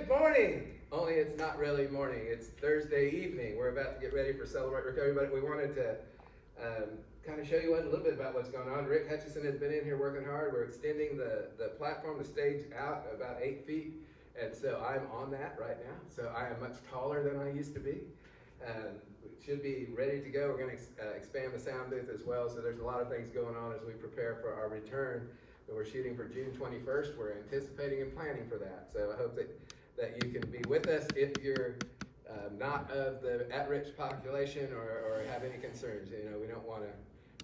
Good morning! Only it's not really morning, it's Thursday evening. We're about to get ready for Celebrate Recovery, but we wanted to kind of show you a little bit about what's going on. Rick Hutchison has been in here working hard. We're extending the platform, the stage out about 8 feet, and so I'm on that right now. So I am much taller than I used to be. We should be ready to go. We're going to expand the sound booth as well, so there's a lot of things going on as we prepare for our return. We're shooting for June 21st. We're anticipating and planning for that. So I hope that you can be with us if you're not of the at-risk population or have any concerns. You know, we don't want to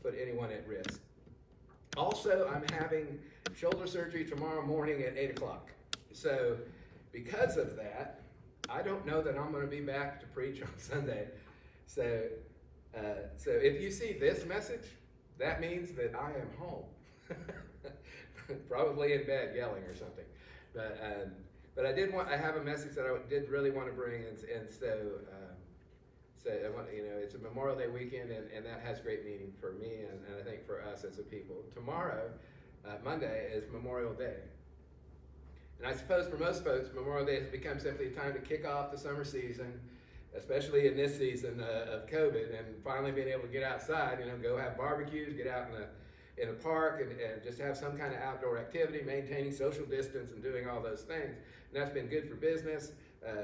put anyone at risk. Also, I'm having shoulder surgery tomorrow morning at 8 o'clock. So because of that, I don't know that I'm going to be back to preach on Sunday. So if you see this message, that means that I am home. Probably in bed yelling or something, but I have a message that I did really want to bring, and so I want, it's a Memorial Day weekend, and that has great meaning for me and I think for us as a people. Tomorrow, Monday, is Memorial Day, and I suppose for most folks, Memorial Day has become simply a time to kick off the summer season, especially in this season of COVID, and finally being able to get outside, go have barbecues, get out in a park and just have some kind of outdoor activity, maintaining social distance and doing all those things. And that's been good for business,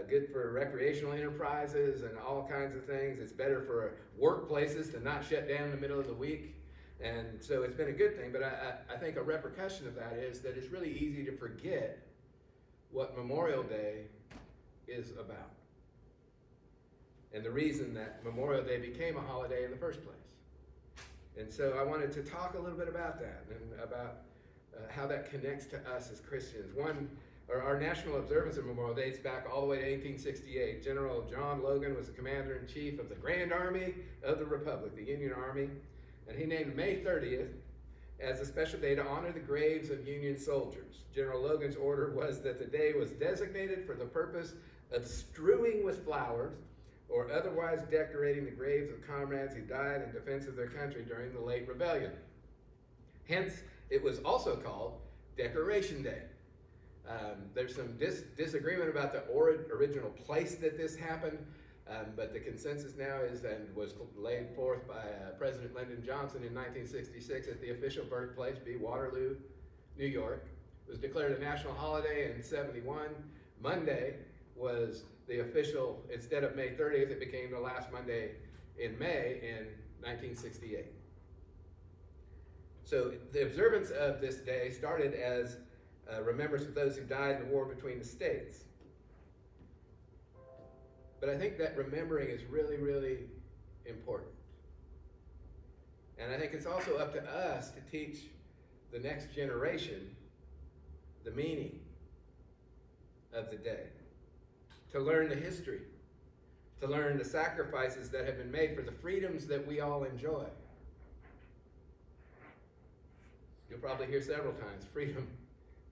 good for recreational enterprises and all kinds of things. It's better for workplaces to not shut down in the middle of the week. And so it's been a good thing, but I think a repercussion of that is that it's really easy to forget what Memorial Day is about. And the reason that Memorial Day became a holiday in the first place. And so I wanted to talk a little bit about that and about how that connects to us as Christians. Our national observance of Memorial Day dates back all the way to 1868. General John Logan was the commander-in-chief of the Grand Army of the Republic, the Union Army, and he named May 30th as a special day to honor the graves of Union soldiers. General Logan's order was that the day was designated for the purpose of strewing with flowers or otherwise decorating the graves of comrades who died in defense of their country during the late rebellion. Hence, it was also called Decoration Day. There's some disagreement about the original place that this happened, but the consensus now is, and was laid forth by President Lyndon Johnson in 1966, that the official birthplace be Waterloo, New York. It was declared a national holiday in '71. Monday was the official, instead of May 30th, it became the last Monday in May in 1968. So the observance of this day started as a remembrance of those who died in the war between the states. But I think that remembering is really, really important. And I think it's also up to us to teach the next generation the meaning of the day, to learn the history, to learn the sacrifices that have been made for the freedoms that we all enjoy. You'll probably hear several times, freedom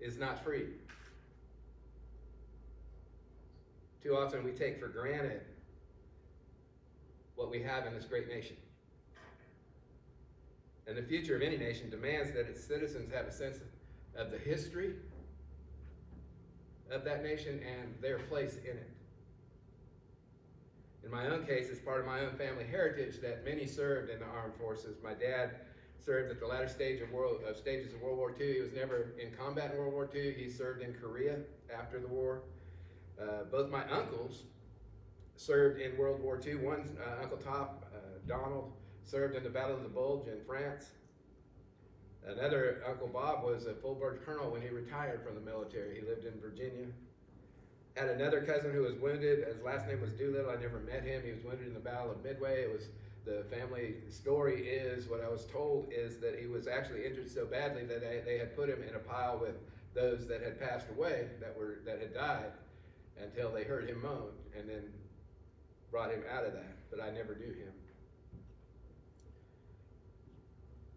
is not free. Too often we take for granted what we have in this great nation. And the future of any nation demands that its citizens have a sense of the history of that nation and their place in it. In my own case, it's part of my own family heritage that many served in the armed forces. My dad served at the latter stages of World War II. He was never in combat in World War II. He served in Korea after the war. Both my uncles served in World War II. One, Uncle Top, Donald, served in the Battle of the Bulge in France. Another, Uncle Bob, was a full-bird colonel when he retired from the military. He lived in Virginia. Had another cousin who was wounded. His last name was Doolittle. I never met him. He was wounded in the Battle of Midway. The family story is, what I was told, is that he was actually injured so badly that they had put him in a pile with those that had passed away, that had died, until they heard him moan, and then brought him out of that. But I never knew him.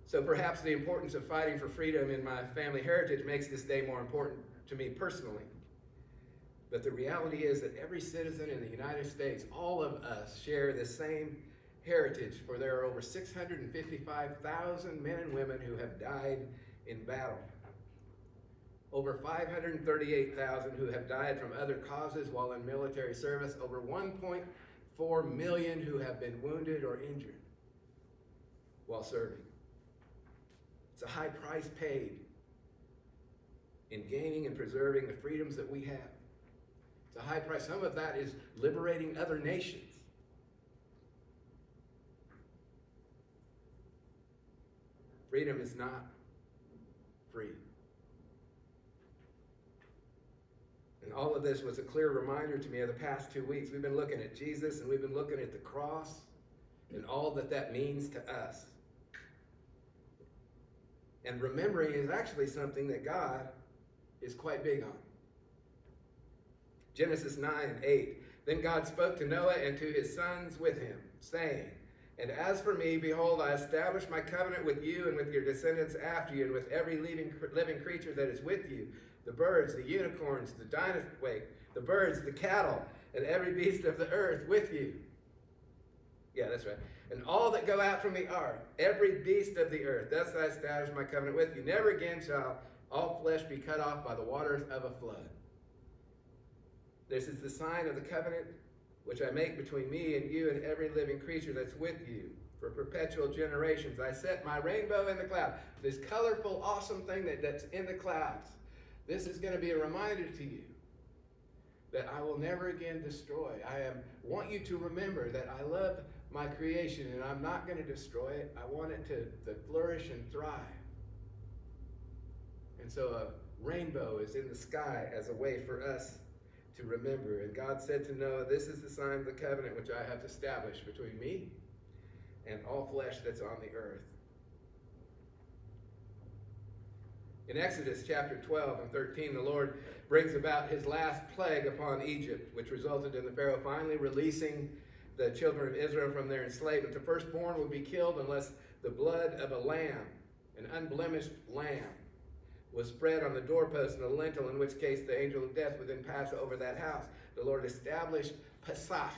So perhaps the importance of fighting for freedom in my family heritage makes this day more important to me personally. But the reality is that every citizen in the United States, all of us, share the same heritage, for there are over 655,000 men and women who have died in battle. Over 538,000 who have died from other causes while in military service. Over 1.4 million who have been wounded or injured while serving. It's a high price paid in gaining and preserving the freedoms that we have. It's a high price. Some of that is liberating other nations. Freedom is not free. And all of this was a clear reminder to me of the past 2 weeks. We've been looking at Jesus and we've been looking at the cross and all that that means to us. And remembering is actually something that God is quite big on. Genesis 9:8. Then God spoke to Noah and to his sons with him, saying, and as for me, behold, I establish my covenant with you and with your descendants after you, and with every living creature that is with you, the birds, the unicorns, the birds, the cattle, and every beast of the earth with you. Yeah, that's right. And all that go out from the ark, every beast of the earth, thus I establish my covenant with you. Never again shall all flesh be cut off by the waters of a flood. This is the sign of the covenant which I make between me and you and every living creature that's with you for perpetual generations. I set my rainbow in the cloud. This colorful, awesome thing that's in the clouds. This is going to be a reminder to you that I will never again destroy. I want you to remember that I love my creation and I'm not going to destroy it. I want it to flourish and thrive. And so a rainbow is in the sky as a way for us to remember. And God said to Noah, this is the sign of the covenant which I have established between me and all flesh that's on the earth. In Exodus chapter 12 and 13, the Lord brings about his last plague upon Egypt, which resulted in the Pharaoh finally releasing the children of Israel from their enslavement. The firstborn would be killed unless the blood of a lamb, an unblemished lamb, was spread on the doorpost and the lintel, in which case the angel of death would then pass over that house. The Lord established Pesach,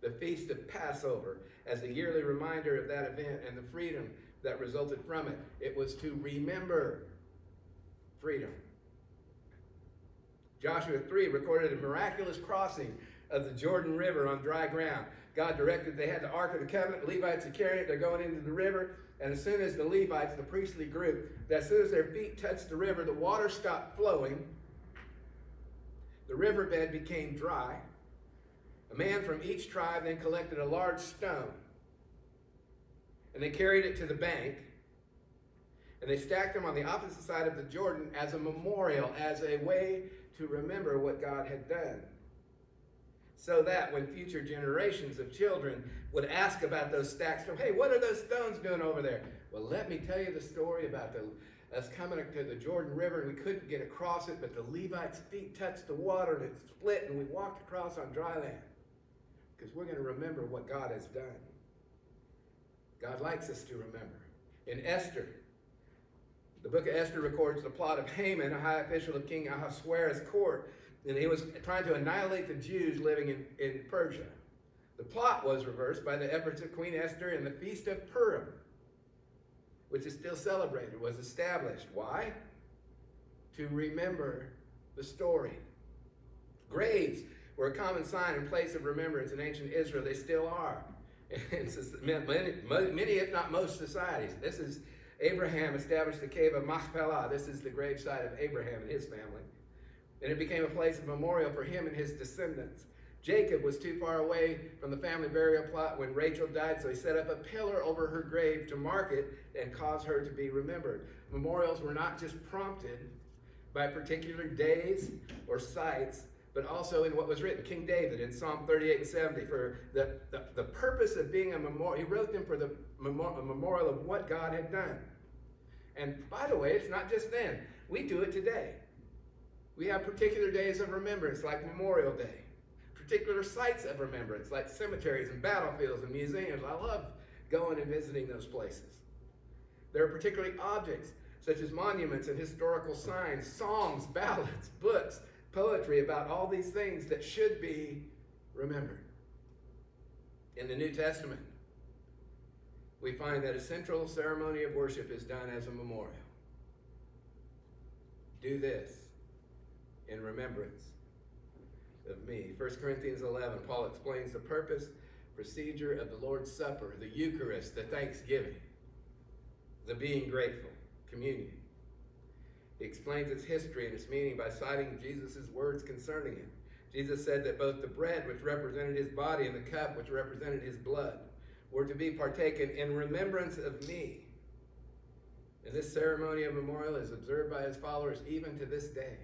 the feast of Passover, as a yearly reminder of that event and the freedom that resulted from it. It was to remember freedom. Joshua 3 recorded a miraculous crossing of the Jordan River on dry ground. God directed they had the Ark of the Covenant. The Levites would carry it. They're going into the river. And as soon as the Levites, the priestly group, as soon as their feet touched the river, the water stopped flowing. The riverbed became dry. A man from each tribe then collected a large stone. And they carried it to the bank. And they stacked them on the opposite side of the Jordan as a memorial, as a way to remember what God had done. So that when future generations of children would ask about those stacked stones, hey, what are those stones doing over there? Well, let me tell you the story about us coming to the Jordan River, and we couldn't get across it, but the Levites' feet touched the water, and it split, and we walked across on dry land. Because we're going to remember what God has done. God likes us to remember. In Esther, the book of Esther records the plot of Haman, a high official of King Ahasuerus' court, and he was trying to annihilate the Jews living in Persia. The plot was reversed by the efforts of Queen Esther, and the Feast of Purim, which is still celebrated, was established. Why? To remember the story. Graves were a common sign and place of remembrance in ancient Israel. They still are. Many, if not most, societies. This is Abraham established the cave of Machpelah. This is the gravesite of Abraham and his family. And it became a place of memorial for him and his descendants. Jacob was too far away from the family burial plot when Rachel died, so he set up a pillar over her grave to mark it and cause her to be remembered. Memorials were not just prompted by particular days or sites, but also in what was written. King David in Psalm 38 and 70, for the purpose of being a memorial, he wrote them for a memorial of what God had done. And by the way, it's not just then. We do it today. We have particular days of remembrance, like Memorial Day. Particular sites of remembrance, like cemeteries and battlefields and museums. I love going and visiting those places. There are particular objects, such as monuments and historical signs, songs, ballads, books, poetry about all these things that should be remembered. In the New Testament, we find that a central ceremony of worship is done as a memorial. Do this in remembrance of me. 1 Corinthians 11, Paul explains the purpose, procedure of the Lord's Supper, the Eucharist, the thanksgiving, the being grateful, communion. He explains its history and its meaning by citing Jesus' words concerning it. Jesus said that both the bread, which represented his body, and the cup, which represented his blood, were to be partaken in remembrance of me. And this ceremony of memorial is observed by his followers even to this day.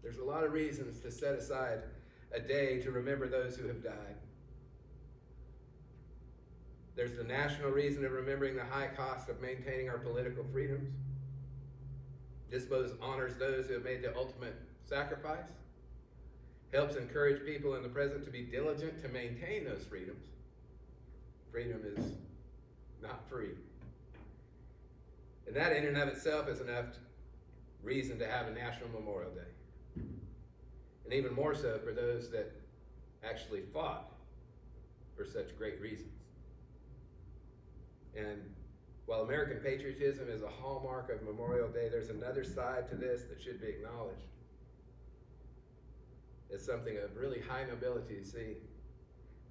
There's a lot of reasons to set aside a day to remember those who have died. There's the national reason of remembering the high cost of maintaining our political freedoms. This both honors those who have made the ultimate sacrifice, helps encourage people in the present to be diligent to maintain those freedoms. Freedom is not free. And that in and of itself is enough reason to have a National Memorial Day. And even more so for those that actually fought for such great reasons. And while American patriotism is a hallmark of Memorial Day, there's another side to this that should be acknowledged. It's something of really high nobility to see.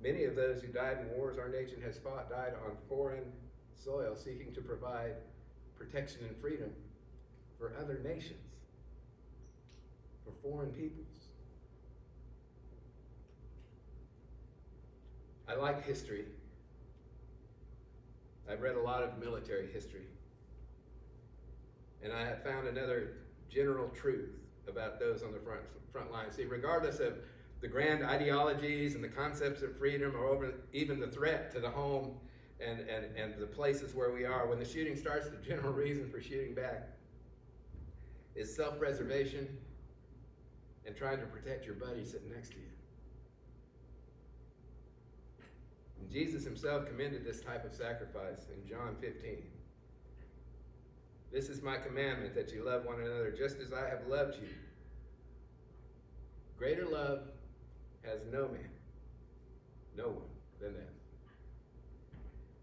Many of those who died in wars our nation has fought died on foreign soil, seeking to provide protection and freedom for other nations, for foreign peoples. I like history. I've read a lot of military history. And I have found another general truth about those on the front line. See, regardless of the grand ideologies and the concepts of freedom, or over even the threat to the home and the places where we are, when the shooting starts, the general reason for shooting back is self-preservation and trying to protect your buddy sitting next to you. And Jesus himself commended this type of sacrifice in John 15. This is my commandment, that you love one another just as I have loved you. Greater love has no man, no one, than this,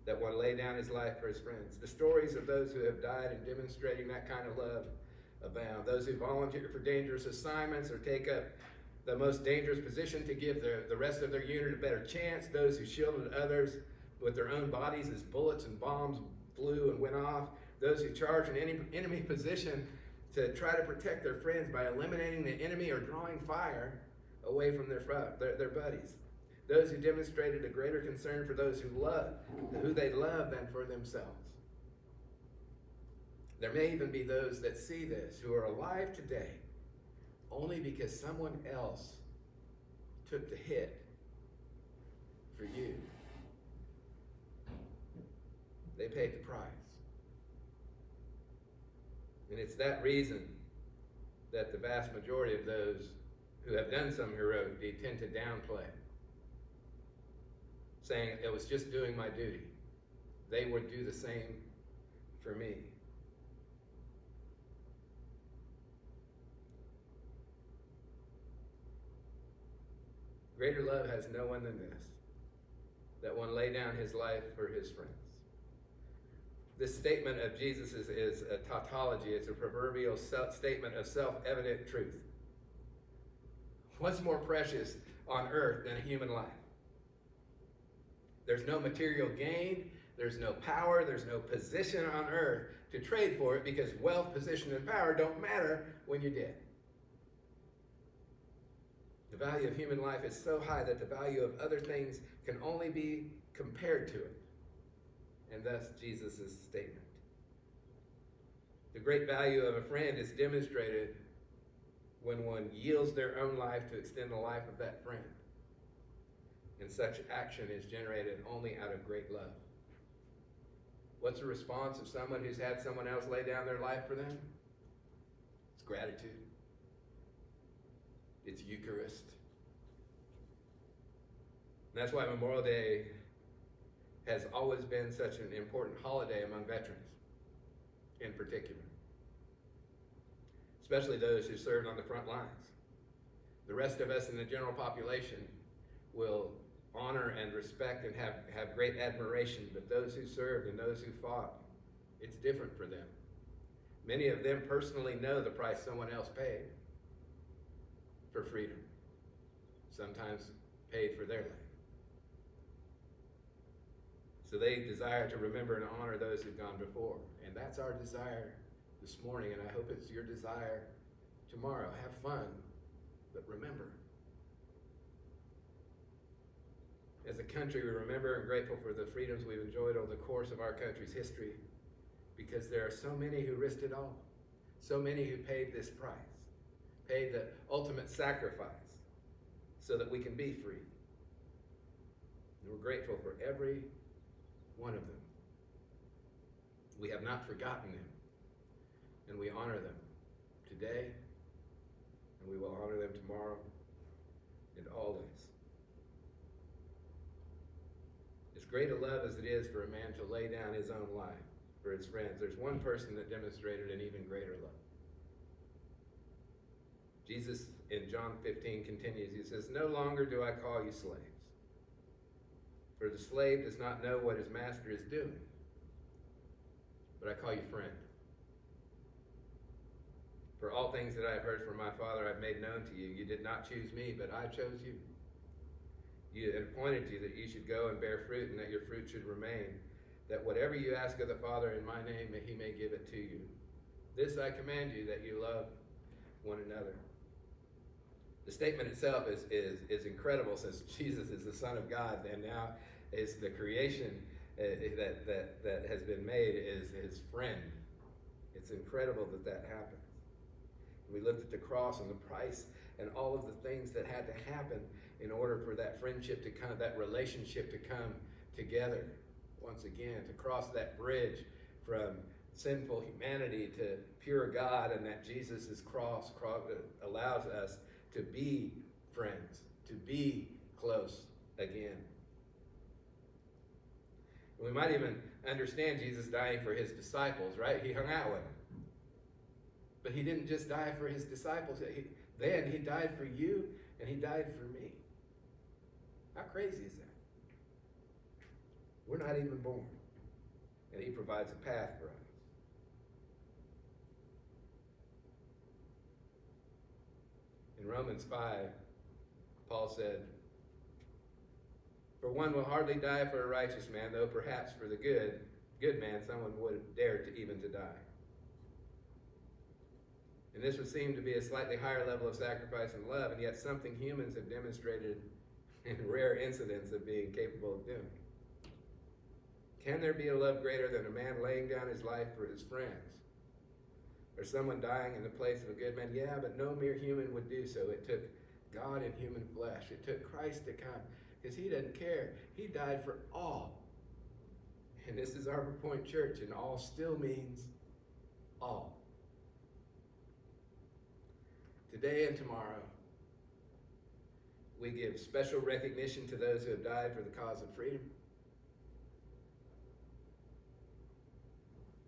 that one lay down his life for his friends. The stories of those who have died in demonstrating that kind of love abound. Those who volunteer for dangerous assignments or take up the most dangerous position to give the rest of their unit a better chance. Those who shielded others with their own bodies as bullets and bombs flew and went off. Those who charged an enemy position to try to protect their friends by eliminating the enemy or drawing fire away from their buddies. Those who demonstrated a greater concern for those who they love than for themselves. There may even be those that see this, who are alive today, only because someone else took the hit for you. They paid the price. And it's that reason that the vast majority of those who have done some heroic deed tend to downplay, saying it was just doing my duty. They would do the same for me. Greater love has no one than this, that one lay down his life for his friends. This statement of Jesus is a tautology. It's a proverbial statement of self-evident truth. What's more precious on earth than a human life? There's no material gain, there's no power, there's no position on earth to trade for it, because wealth, position, and power don't matter when you're dead. The value of human life is so high that the value of other things can only be compared to it. And thus Jesus' statement. The great value of a friend is demonstrated when one yields their own life to extend the life of that friend. And such action is generated only out of great love. What's the response of someone who's had someone else lay down their life for them? It's gratitude. It's Eucharist. And that's why Memorial Day has always been such an important holiday among veterans, in particular. Especially those who served on the front lines. The rest of us in the general population will honor and respect and have great admiration, but those who served and those who fought, It's different for them. Many of them personally know the price someone else paid for freedom, sometimes paid for their life. So they desire to remember and honor those who've gone before. And that's our desire this morning, and I hope it's your desire tomorrow. Have fun, but remember. As a country, we remember and grateful for the freedoms we've enjoyed over the course of our country's history, because there are so many who risked it all, so many who paid this price, paid the ultimate sacrifice so that we can be free. And we're grateful for every one of them. We have not forgotten them, and we honor them today, and we will honor them tomorrow and always. As great a love as it is for a man to lay down his own life for his friends, there's one person that demonstrated an even greater love. Jesus in John 15 continues. He says, "No longer do I call you slaves, for the slave does not know what his master is doing, but I call you friend. For all things that I have heard from my Father I've made known to you. You did not choose me, but I chose you. You appointed you that you should go and bear fruit, and that your fruit should remain, that whatever you ask of the Father in my name, he may give it to you. This I command you, that you love one another." The statement itself is incredible, since Jesus is the Son of God, and now is the creation that has been made is his friend. It's incredible that happens. We looked at the cross and the price and all of the things that had to happen in order for that friendship to come, that relationship to come together once again, to cross that bridge from sinful humanity to pure God, and that Jesus' cross allows us to be friends, to be close again. We might even understand Jesus dying for his disciples, right? He hung out with them. But he didn't just die for his disciples. He died for you, and he died for me. How crazy is that? We're not even born, and he provides a path for us. In Romans 5, Paul said, "For one will hardly die for a righteous man, though perhaps for the good man someone would dare to even to die. And this would seem to be a slightly higher level of sacrifice and love, and yet something humans have demonstrated in rare incidents of being capable of doing. Can there be a love greater than a man laying down his life for his friends? Or someone dying in the place of a good man? Yeah, but no mere human would do so. It took God in human flesh. It took Christ to come, because he doesn't care. He died for all. And this is our Pointe Church, and all still means all. Today and tomorrow, we give special recognition to those who have died for the cause of freedom.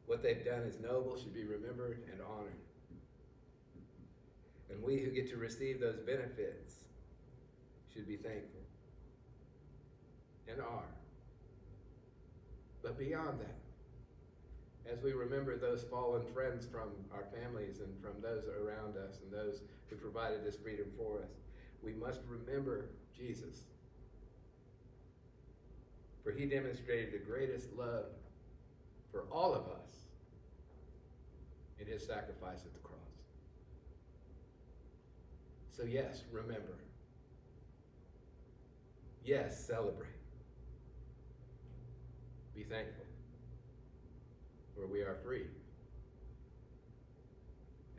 What they've done is noble, should be remembered and honored. And we who get to receive those benefits should be thankful, and are. But beyond that, as we remember those fallen friends from our families and from those around us and those who provided this freedom for us, we must remember Jesus. For he demonstrated the greatest love for all of us in his sacrifice at the cross. So yes, remember. Yes, celebrate. Be thankful. For we are free.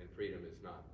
And freedom is not